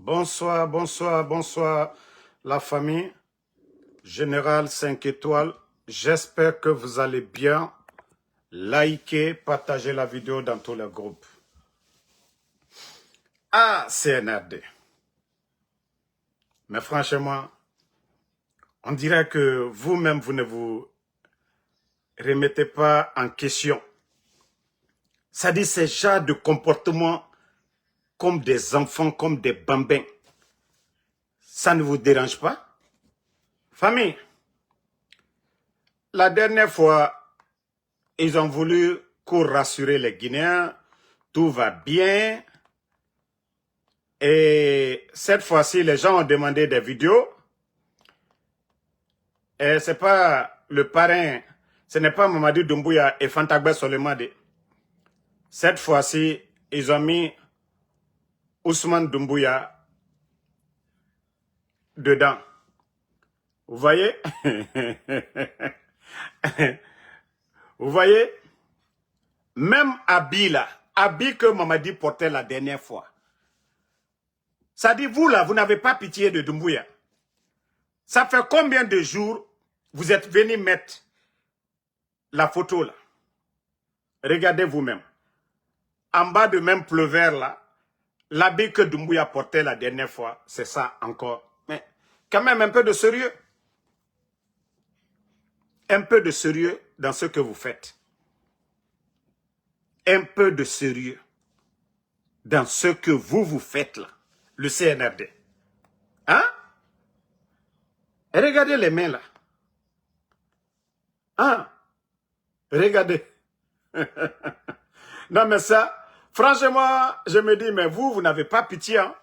Bonsoir, bonsoir, bonsoir la famille. Général 5 étoiles. J'espère que vous allez bien. Likez, partagez la vidéo dans tous les groupes. Ah, CNRD. Mais franchement, on dirait que vous-même, vous ne vous remettez pas en question. Ça dit ces genres de comportement comme des enfants, comme des bambins. Ça ne vous dérange pas? Famille, la dernière fois, ils ont voulu rassurer les Guinéens, tout va bien. Et cette fois-ci, les gens ont demandé des vidéos. Et ce n'est pas le parrain, ce n'est pas Mamadou Doumbouya et Fantagbe Solemade. Cette fois-ci, ils ont mis Ousmane Doumbouya dedans. Vous voyez? Vous voyez? Même habit là, habit que Mamadi portait la dernière fois. Ça dit, vous là, vous n'avez pas pitié de Doumbouya. Ça fait combien de jours vous êtes venu mettre la photo là? Regardez vous-même. En bas de même pleuveur là, l'habit que Doumbouya portait la dernière fois, c'est ça encore. Mais quand même un peu de sérieux. Un peu de sérieux dans ce que vous faites. Un peu de sérieux dans ce que vous faites là. Le CNRD. Hein? Et regardez les mains là. Hein? Regardez. Non mais ça, franchement, je me dis, mais vous n'avez pas pitié. Hein?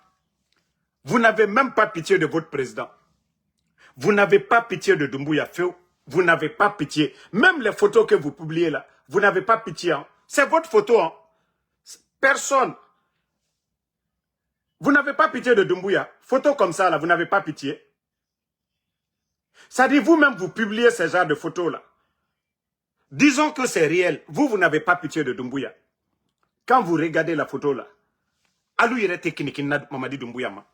Vous n'avez même pas pitié de votre président. Vous n'avez pas pitié de Doumbouya Féo. Vous n'avez pas pitié. Même les photos que vous publiez là, vous n'avez pas pitié. Hein? C'est votre photo. Hein? Personne. Vous n'avez pas pitié de Doumbouya. Photo comme ça là, vous n'avez pas pitié. Ça dit vous-même, vous publiez ces genres de photos là. Disons que c'est réel. Vous n'avez pas pitié de Doumbouya. Quand vous regardez la photo là, alou yere technique na Mamadi Doumbouya ma.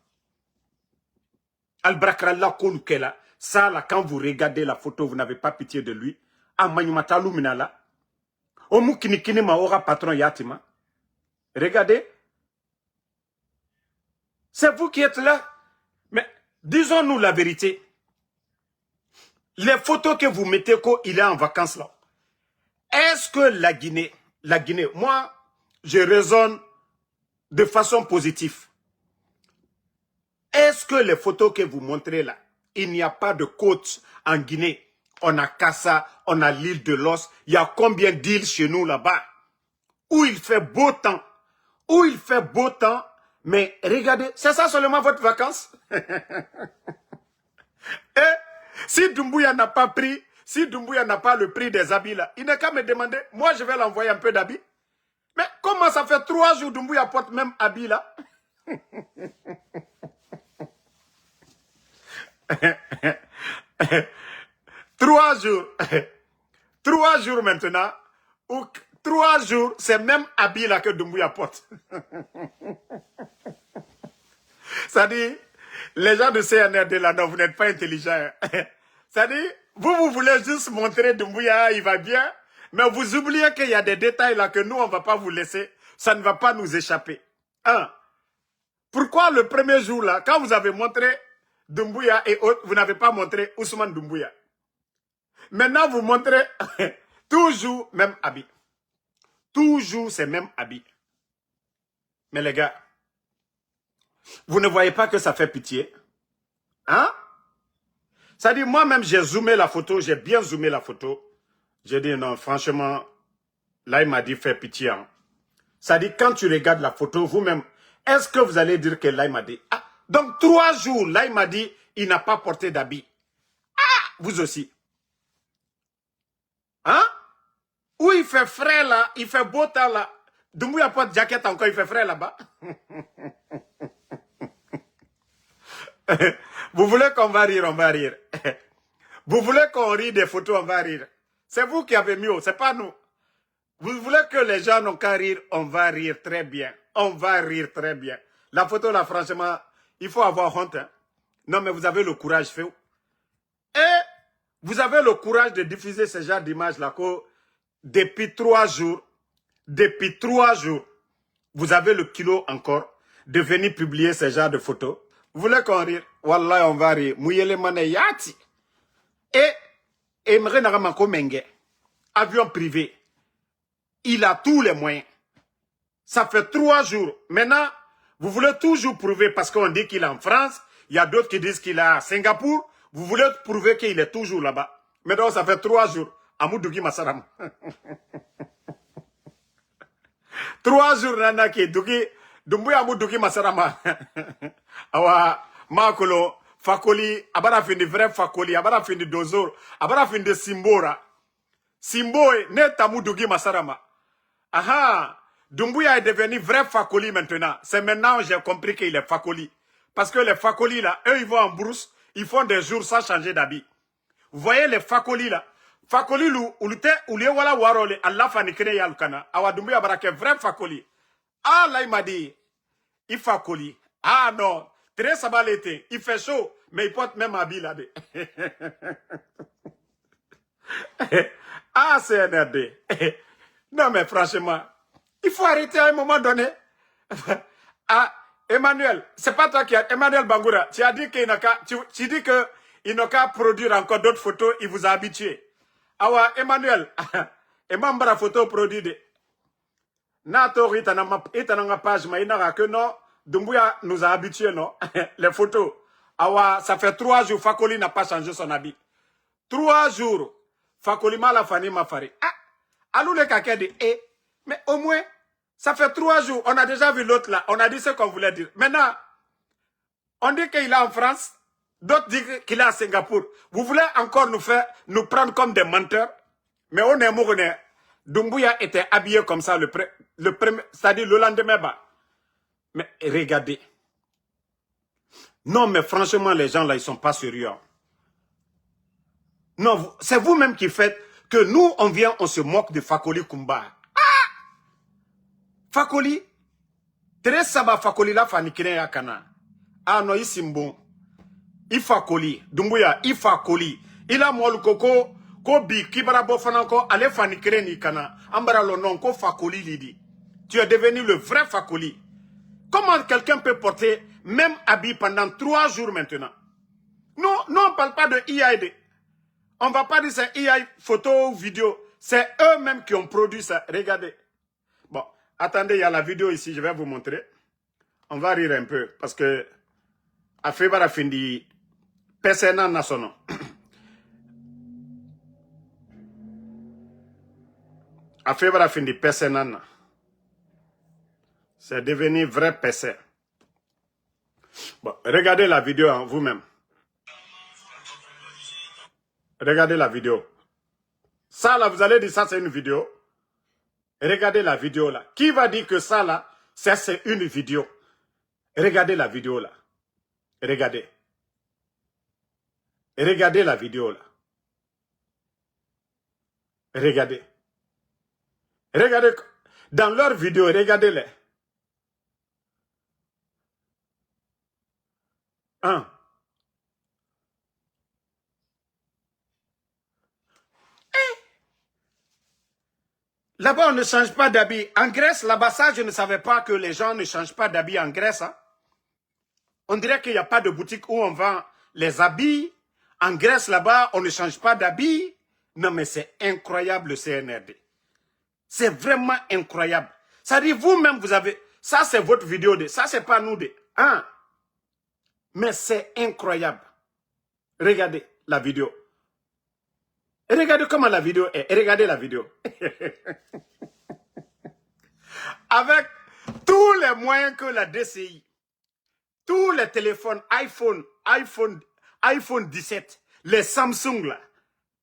Al-Brakralla Kolukela, ça là, quand vous regardez la photo, vous n'avez pas pitié de lui. Amanyumatalu minala. Omu kinikini ma ora patron yatima. Regardez. C'est vous qui êtes là. Mais disons-nous la vérité. Les photos que vous mettez quand il est en vacances là, est-ce que la Guinée, moi, je raisonne de façon positive. Est-ce que les photos que vous montrez là, il n'y a pas de côte en Guinée? On a Kassa, on a l'île de l'Os. Il y a combien d'îles chez nous là-bas? Où il fait beau temps. Où il fait beau temps. Mais regardez, c'est ça seulement votre vacances? Et si Doumbouya n'a pas pris, si Doumbouya n'a pas le prix des habits là, il n'a qu'à me demander. Moi, je vais l'envoyer un peu d'habits. Mais comment ça fait 3 jours Doumbouya porte même habits là? 3 jours. 3 jours maintenant. Ou 3 jours, c'est même habit là que Doumbouya porte. Ça dit, les gens de CNRD là, non, vous n'êtes pas intelligents. Ça dit, vous voulez juste montrer Doumbouya, il va bien. Mais vous oubliez qu'il y a des détails là que nous, on ne va pas vous laisser. Ça ne va pas nous échapper. Hein? Pourquoi le premier jour là, quand vous avez montré Doumbouya et autres, vous n'avez pas montré Ousmane Doumbouya? Maintenant, vous montrez toujours même habit. Toujours ces mêmes habits. Mais les gars, vous ne voyez pas que ça fait pitié? Hein? Ça dit, moi-même, j'ai zoomé la photo, j'ai bien zoomé la photo. J'ai dit, non, franchement, là, il m'a dit, fais pitié. Hein. Ça dit, quand tu regardes la photo, vous-même, est-ce que vous allez dire que là, il m'a dit, ah, donc 3 jours, là, il m'a dit, il n'a pas porté d'habit. Ah, vous aussi. Hein? Où il fait frais là, il fait beau temps là. Doumbouya porte jaquette encore, il fait frais là-bas. Vous voulez qu'on va rire, on va rire. Vous voulez qu'on rit des photos, on va rire. C'est vous qui avez mieux, c'est pas nous. Vous voulez que les gens n'ont qu'à rire, on va rire très bien. On va rire très bien. La photo là, franchement, Il faut avoir honte. Hein. Non, mais vous avez le courage, fait. Et vous avez le courage de diffuser ce genre d'images-là depuis 3 jours, vous avez le kilo encore de venir publier ce genre de photos. Vous voulez qu'on rire? Wallah, on va rire. Mouyele mane yati. Et Emre Naramanko Menge, avion privé, il a tous les moyens. Ça fait 3 jours. Maintenant, vous voulez toujours prouver, parce qu'on dit qu'il est en France, il y a d'autres qui disent qu'il est à Singapour, vous voulez prouver qu'il est toujours là-bas. Maintenant, ça fait 3 jours. Amoudougi Massaram. 3 jours, nana qui dougi, Dumbuya Amoudougi Massarama. Awa, Makolo, Fakoli, abara fin de vrai Fakoli, abara fin de Dozor, abara fin de Simbora. Simboe, net Amoudougi Massarama. Aha, Dumbuya est devenu vrai Fakoli maintenant. C'est maintenant que j'ai compris qu'il est Fakoli. Parce que les Fakoli là, eux ils vont en brousse, ils font des jours sans changer d'habit. Vous voyez les Fakoli là, Fakoli ou les wala warole, Allah fanikene yalkana, awa Dumbuya barake vrai Fakoli. Ah là il m'a dit, il Fakoli. Ah non, très sabal l'été, il fait chaud, mais il porte même habit là. Ah c'est NRD. Non mais franchement, il faut arrêter à un moment donné. Ah, Emmanuel, c'est pas toi qui as... Emmanuel Bangoura, tu as dit qu'il n'a qu'à... Tu dis qu'il n'a qu'à produire encore d'autres photos, il vous a habitué. Ah ouais, Emmanuel, Emmanuel photo produit de... Nato, il t'en page, mais il n'a que non. Dumbuya nous a habitués, non? Les photos. Ah ouais, ça fait 3 jours, Fakoli n'a pas changé son habit. 3 jours, Fakoli m'a la fani m'a faré. Ah, allô les caquets de eh, mais au moins, ça fait 3 jours, on a déjà vu l'autre là, on a dit ce qu'on voulait dire. Maintenant, on dit qu'il est en France, d'autres disent qu'il est à Singapour. Vous voulez encore nous prendre comme des menteurs? Mais on est mort, Dumbuya était habillé comme ça le premier, c'est-à-dire le lendemain bas. Mais regardez. Non, mais franchement, les gens là, ils sont pas sérieux. Non, c'est vous-même qui faites que nous, on vient, on se moque de Fakoli Kumba. Ah! Fakoli, très saba Fakoli la fanikine ya kana. Ah non, ici bon. Il Fakoli, Dumbuya, il Fakoli. Il a moi le coco, ko bi, kibara bofananko, allez fanikine ni kana. Ambara le nom, ko Fakoli lidi. Tu es devenu le vrai Fakoli. Comment quelqu'un peut porter même habit pendant 3 jours maintenant? Non, non, on ne parle pas de IAD. On ne va pas dire c'est IA photo ou vidéo. C'est eux-mêmes qui ont produit ça. Regardez. Bon, attendez, il y a la vidéo ici, je vais vous montrer. On va rire un peu parce que Afebara Findi Pesena Nasono. Afebara Findi Pesena. C'est devenu vrai PC. Bon, regardez la vidéo en vous-même. Regardez la vidéo. Ça là, vous allez dire ça c'est une vidéo. Regardez la vidéo là. Qui va dire que ça là, c'est une vidéo? Regardez la vidéo là. Regardez. Regardez la vidéo là. Regardez. Regardez. Dans leur vidéo, regardez-les. Là-bas, on ne change pas d'habit. En Grèce, là-bas, ça, je ne savais pas que les gens ne changent pas d'habit en Grèce. Hein. On dirait qu'il n'y a pas de boutique où on vend les habits. En Grèce, là-bas, on ne change pas d'habit. Non, mais c'est incroyable le CNRD. C'est vraiment incroyable. Ça dit, vous-même, vous avez... Ça, c'est votre vidéo de... Ça, c'est pas nous de... Hein? Mais c'est incroyable. Regardez la vidéo. Et regardez comment la vidéo est. Et regardez la vidéo. Avec tous les moyens que la DCI, tous les téléphones iPhone 17, les Samsung là,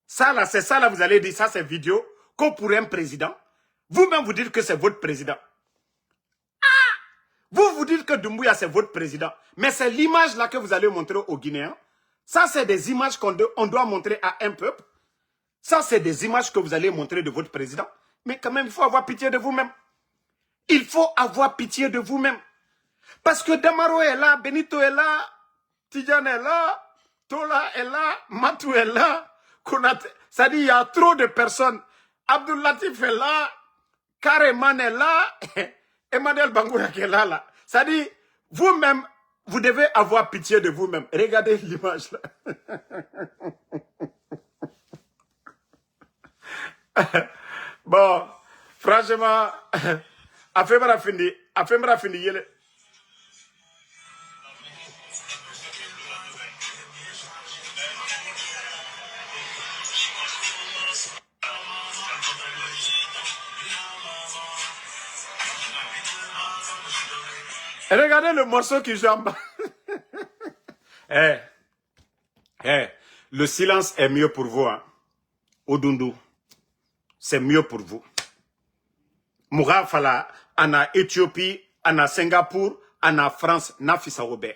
ça là, c'est ça là, vous allez dire, ça c'est vidéo, qu'on pour un président. Vous-même vous dites que c'est votre président. Ah! Vous dites que Doumbouya c'est votre président. Mais c'est l'image là que vous allez montrer aux Guinéens. Ça c'est des images qu'on doit montrer à un peuple. Ça, c'est des images que vous allez montrer de votre président. Mais quand même, il faut avoir pitié de vous-même. Il faut avoir pitié de vous-même. Parce que Damaro est là, Benito est là, Tidjane est là, Tola est là, Matou est là, Konate. Ça dit, il y a trop de personnes. Abdul Latif est là, Kareman est là, Emmanuel Bangoura qui est là. Ça dit, vous-même, vous devez avoir pitié de vous-même. Regardez l'image là. Bon, franchement, affaire fini. Regardez le morceau qui joue en bas. Le silence est mieux pour vous, hein. Odundu, c'est mieux pour vous. Moura Fala, en Éthiopie, en Singapour, en France, Nafisa Robert.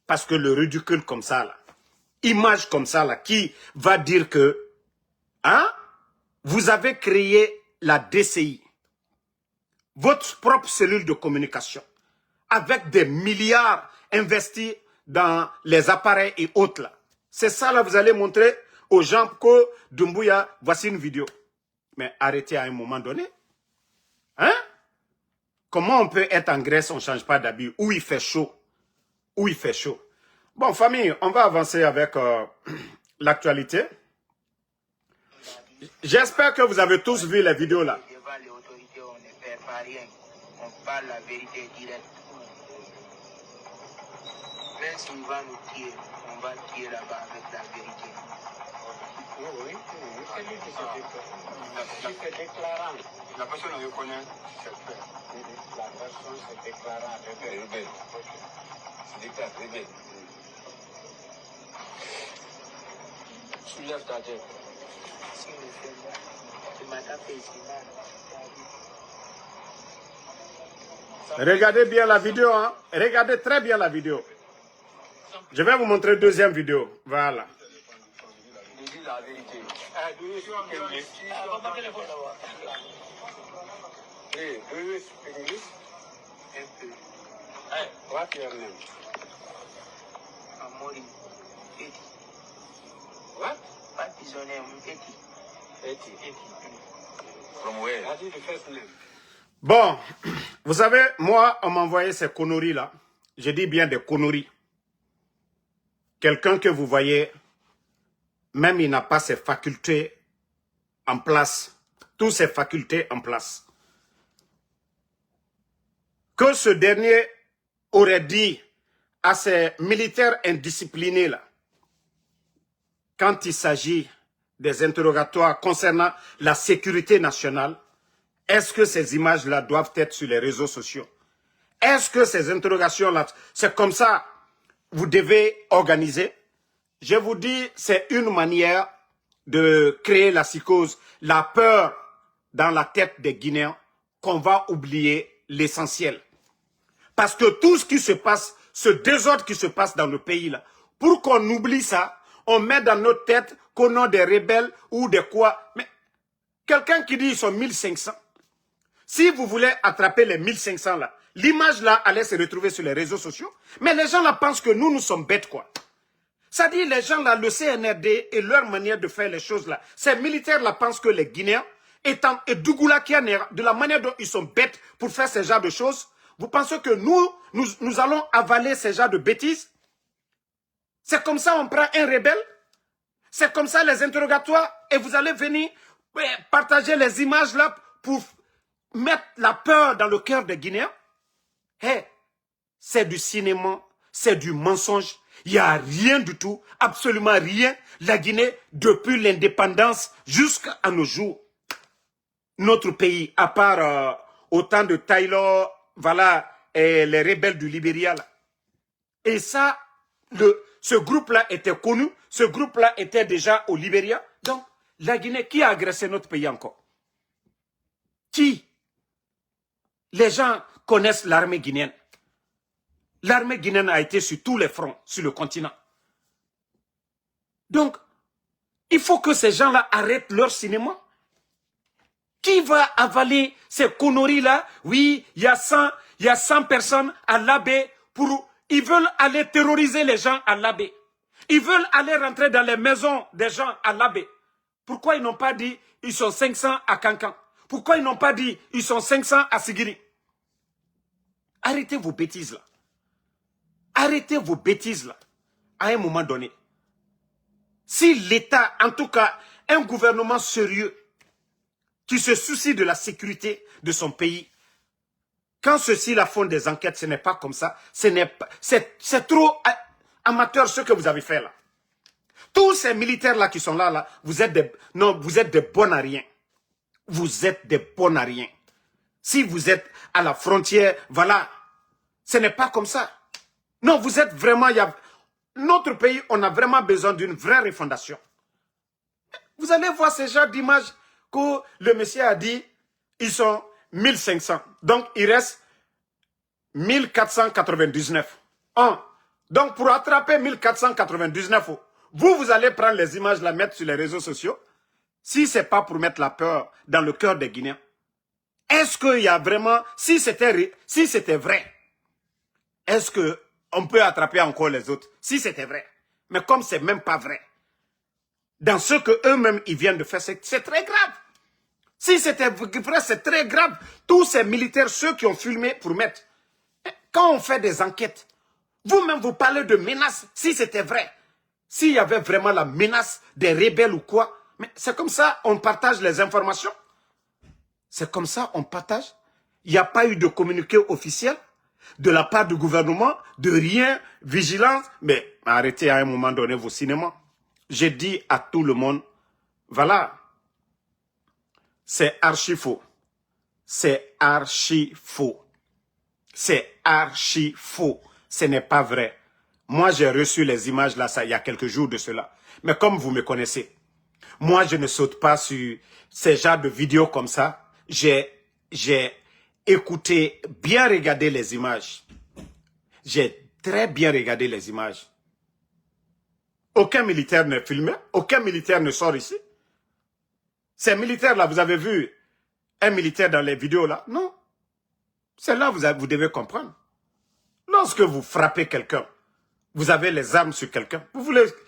Parce que le ridicule comme ça, là, image comme ça, là, qui va dire que, hein, vous avez créé la DCI, votre propre cellule de communication, avec des milliards investis dans les appareils et autres là. C'est ça là, vous allez montrer aux gens que Doumbouya, voici une vidéo. Mais arrêtez à un moment donné. Hein? Comment on peut être en Grèce, on ne change pas d'habit, où il fait chaud? Où il fait chaud. Bon, famille, on va avancer avec l'actualité. J'espère que vous avez tous vu les vidéos là. Devant les autorités, on ne perd pas rien. On parle la vérité directe. Même s'il va nous tuer, on va tuer là-bas avec la vérité. Oui, c'est lui qui se déclarant. La personne reconnaît ses faits. La personne se déclarant rebelle. Se déclare rebelle. Soulève ta tête. Si le fait là, tu m'as tapé ici là. Regardez bien la vidéo, hein? Regardez très bien la vidéo. Je vais vous montrer une deuxième vidéo. Voilà. Je dis la vérité. What's your name? Amori. Eti. What? What is your name? Eti. Eti. From where? What is the first name? Bon, vous savez, moi, on m'a envoyé ces conneries là. Je dis bien des conneries. Quelqu'un que vous voyez, même il n'a pas ses facultés en place. Toutes ses facultés en place. Que ce dernier aurait dit à ces militaires indisciplinés là, quand il s'agit des interrogatoires concernant la sécurité nationale, est-ce que ces images-là doivent être sur les réseaux sociaux? Est-ce que ces interrogations-là, c'est comme ça vous devez organiser? Je vous dis, c'est une manière de créer la psychose, la peur dans la tête des Guinéens qu'on va oublier l'essentiel. Parce que tout ce qui se passe, ce désordre qui se passe dans le pays, là, pour qu'on oublie ça, on met dans notre tête qu'on a des rebelles ou des quoi. Mais quelqu'un qui dit ils sont 1500, si vous voulez attraper les 1500 là, l'image là allait se retrouver sur les réseaux sociaux. Mais les gens là pensent que nous sommes bêtes quoi. Ça dit les gens là, le CNRD et leur manière de faire les choses là. Ces militaires là pensent que les Guinéens, et Dougoula Kianer, de la manière dont ils sont bêtes pour faire ce genre de choses, vous pensez que nous allons avaler ce genre de bêtises? C'est comme ça on prend un rebelle? C'est comme ça les interrogatoires et vous allez venir partager les images là pour mettre la peur dans le cœur des Guinéens? Hey, c'est du cinéma, c'est du mensonge. Il n'y a rien du tout, absolument rien. La Guinée, depuis l'indépendance jusqu'à nos jours, notre pays, à part autant de Taylor, voilà, et les rebelles du Libéria. Là. Et ça, ce groupe-là était connu, ce groupe-là était déjà au Libéria. Donc, la Guinée, qui a agressé notre pays encore? Qui? Les gens connaissent l'armée guinéenne. L'armée guinéenne a été sur tous les fronts, sur le continent. Donc, il faut que ces gens-là arrêtent leur cinéma. Qui va avaler ces conneries-là? Oui, il y a 100, il y a 100 personnes à l'Abbé ils veulent aller terroriser les gens à l'Abbé. Ils veulent aller rentrer dans les maisons des gens à l'Abbé. Pourquoi ils n'ont pas dit ils sont 500 à Cancan? Pourquoi ils n'ont pas dit ils sont 500 à Sigiri? Arrêtez vos bêtises là. Arrêtez vos bêtises là. À un moment donné. Si l'État, en tout cas, un gouvernement sérieux, qui se soucie de la sécurité de son pays, quand ceux-ci là font des enquêtes, ce n'est pas comme ça. C'est trop amateur ce que vous avez fait là. Tous ces militaires là qui sont là, vous êtes des bons à rien. Vous êtes des bons à rien. Si vous êtes à la frontière, voilà, ce n'est pas comme ça. Non, vous êtes vraiment, notre pays, on a vraiment besoin d'une vraie refondation. Vous allez voir ces genres d'images que le monsieur a dit, ils sont 1500. Donc, il reste 1499. Donc, pour attraper 1499, vous allez prendre les images, la mettre sur les réseaux sociaux. Si ce n'est pas pour mettre la peur dans le cœur des Guinéens, est-ce qu'il y a vraiment, si c'était vrai, est-ce qu'on peut attraper encore les autres? Si c'était vrai. Mais comme c'est même pas vrai, dans ce que eux-mêmes ils viennent de faire, c'est très grave. Si c'était vrai, c'est très grave. Tous ces militaires, ceux qui ont filmé pour mettre, quand on fait des enquêtes, vous-même vous parlez de menaces, si c'était vrai. S'il y avait vraiment la menace des rebelles ou quoi, mais c'est comme ça on partage les informations. C'est comme ça on partage. Il n'y a pas eu de communiqué officiel de la part du gouvernement, de rien, vigilance. Mais arrêtez à un moment donné vos cinémas. J'ai dit à tout le monde, voilà, c'est archi faux. C'est archi faux. C'est archi faux. Ce n'est pas vrai. Moi, j'ai reçu les images là, il y a quelques jours de cela. Mais comme vous me connaissez, moi, je ne saute pas sur ces genres de vidéos comme ça. J'ai écouté, bien regardé les images. J'ai très bien regardé les images. Aucun militaire n'est filmé, aucun militaire ne sort ici. Ces militaires-là, vous avez vu un militaire dans les vidéos là? Non. C'est là que vous devez comprendre. Lorsque vous frappez quelqu'un, vous avez les armes sur quelqu'un.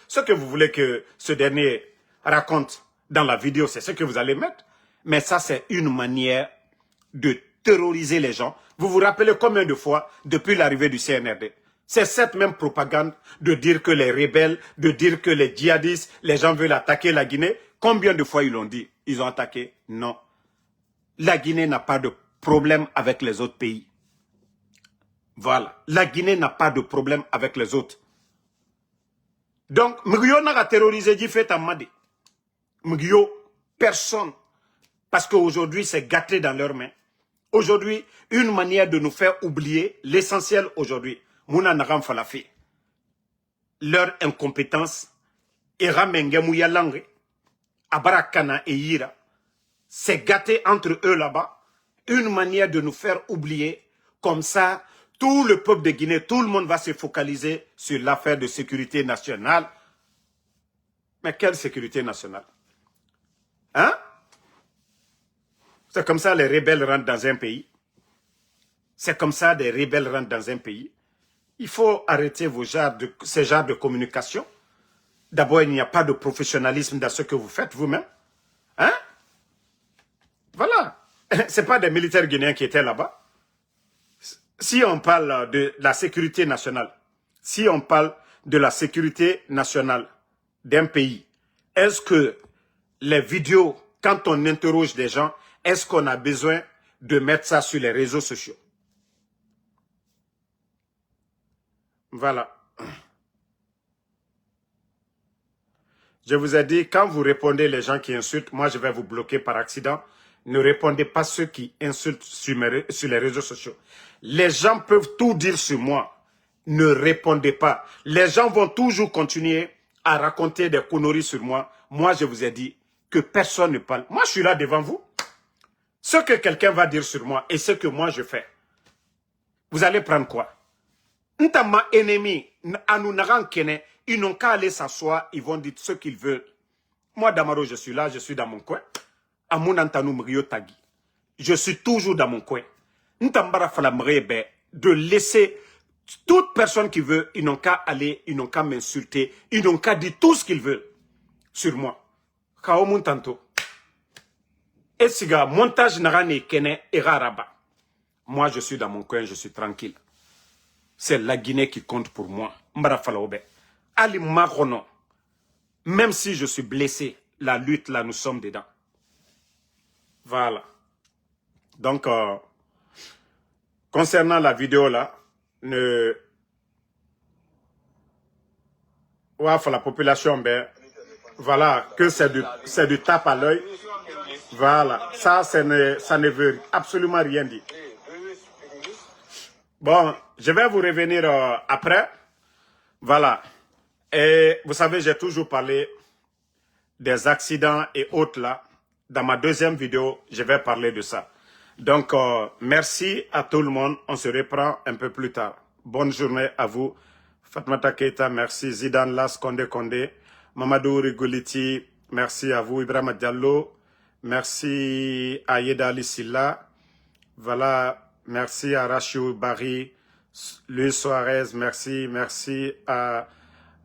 Ce que vous voulez que ce dernier raconte dans la vidéo, c'est ce que vous allez mettre. Mais ça, c'est une manière de terroriser les gens. Vous vous rappelez combien de fois, depuis l'arrivée du CNRD, c'est cette même propagande de dire que les rebelles, de dire que les djihadistes, les gens veulent attaquer la Guinée. Combien de fois ils l'ont dit? Ils ont attaqué? Non. La Guinée n'a pas de problème avec les autres pays. Voilà. La Guinée n'a pas de problème avec les autres. Donc, Mugyo n'a terrorisé Djifet Amadi. Mugyo, personne. Parce qu'aujourd'hui, c'est gâté dans leurs mains. Aujourd'hui, une manière de nous faire oublier l'essentiel aujourd'hui. Mouna Naram Falafé. Leur incompétence. Era Mengemouya Langé. Abarakana et Yira. C'est gâté entre eux là-bas. Une manière de nous faire oublier. Comme ça, tout le peuple de Guinée, tout le monde va se focaliser sur l'affaire de sécurité nationale. Mais quelle sécurité nationale? Hein? C'est comme ça les rebelles rentrent dans un pays. C'est comme ça des rebelles rentrent dans un pays. Il faut arrêter ces genres de communication. D'abord, il n'y a pas de professionnalisme dans ce que vous faites vous-même. Hein? Voilà. Ce n'est pas des militaires guinéens qui étaient là-bas. Si on parle de la sécurité nationale, si on parle de la sécurité nationale d'un pays, est-ce que les vidéos, quand on interroge des gens, est-ce qu'on a besoin de mettre ça sur les réseaux sociaux? Voilà. Je vous ai dit, quand vous répondez les gens qui insultent, moi je vais vous bloquer par accident. Ne répondez pas ceux qui insultent sur les réseaux sociaux. Les gens peuvent tout dire sur moi. Ne répondez pas. Les gens vont toujours continuer à raconter des conneries sur moi. Moi, je vous ai dit que personne ne parle. Moi, je suis là devant vous. Ce que quelqu'un va dire sur moi et ce que moi je fais, vous allez prendre quoi? Ntama ennemi, ils n'ont qu'à aller s'asseoir, ils vont dire ce qu'ils veulent. Moi, Damaro, je suis là, je suis dans mon coin. Je suis toujours dans mon coin. Ntambara Falamrebe, de laisser toute personne qui veut, ils n'ont qu'à aller, ils n'ont qu'à m'insulter, ils n'ont qu'à dire tout ce qu'ils veulent sur moi. Kaomun tanto. Et siga, montage narane kene eraraba. Moi, je suis dans mon coin, je suis tranquille. C'est la Guinée qui compte pour moi. Mbara Falaobe. Ali Marono. Même si je suis blessé, la lutte, là, nous sommes dedans. Voilà. Donc, concernant la vidéo, là, la population, ben, voilà, que c'est du tape à l'œil. Voilà. Ça ne veut absolument rien dire. Bon, je vais vous revenir après. Voilà. Et vous savez, j'ai toujours parlé des accidents et autres là. Dans ma deuxième vidéo, je vais parler de ça. Donc, merci à tout le monde. On se reprend un peu plus tard. Bonne journée à vous. Fatmata Keita, merci. Zidane Las, Condé Condé. Mamadou Rigoliti, merci à vous. Ibrahima Diallo, merci à Yeda Ali Silla. Voilà, merci à Rachou Barry. Luis Suarez, merci. Merci à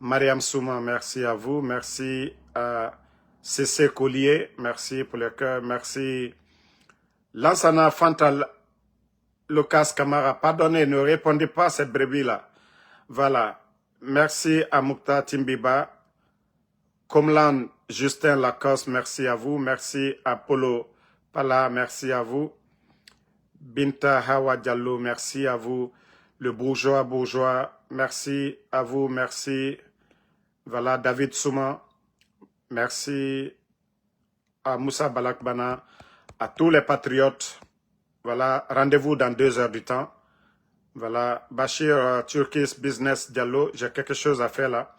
Mariam Souma, merci à vous. Merci à C.C. Collier, merci pour le cœur. Merci. Lansana Fantal Lucas Kamara, pardonnez, ne répondez pas à cette brebis-là. Voilà. Merci à Moukta Timbiba. Komlan Justin Lacoste, merci à vous. Merci à Polo Pala, merci à vous. Binta Hawa Diallo, merci à vous. Le bourgeois, merci à vous, merci. Voilà, David Souma, merci à Moussa Balakbana, à tous les patriotes. Voilà, rendez-vous dans 2 heures du temps. Voilà, Bachir Turkish Business Diallo, j'ai quelque chose à faire là.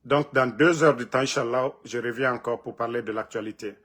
Donc, dans 2 heures du temps, Inch'Allah, je reviens encore pour parler de l'actualité.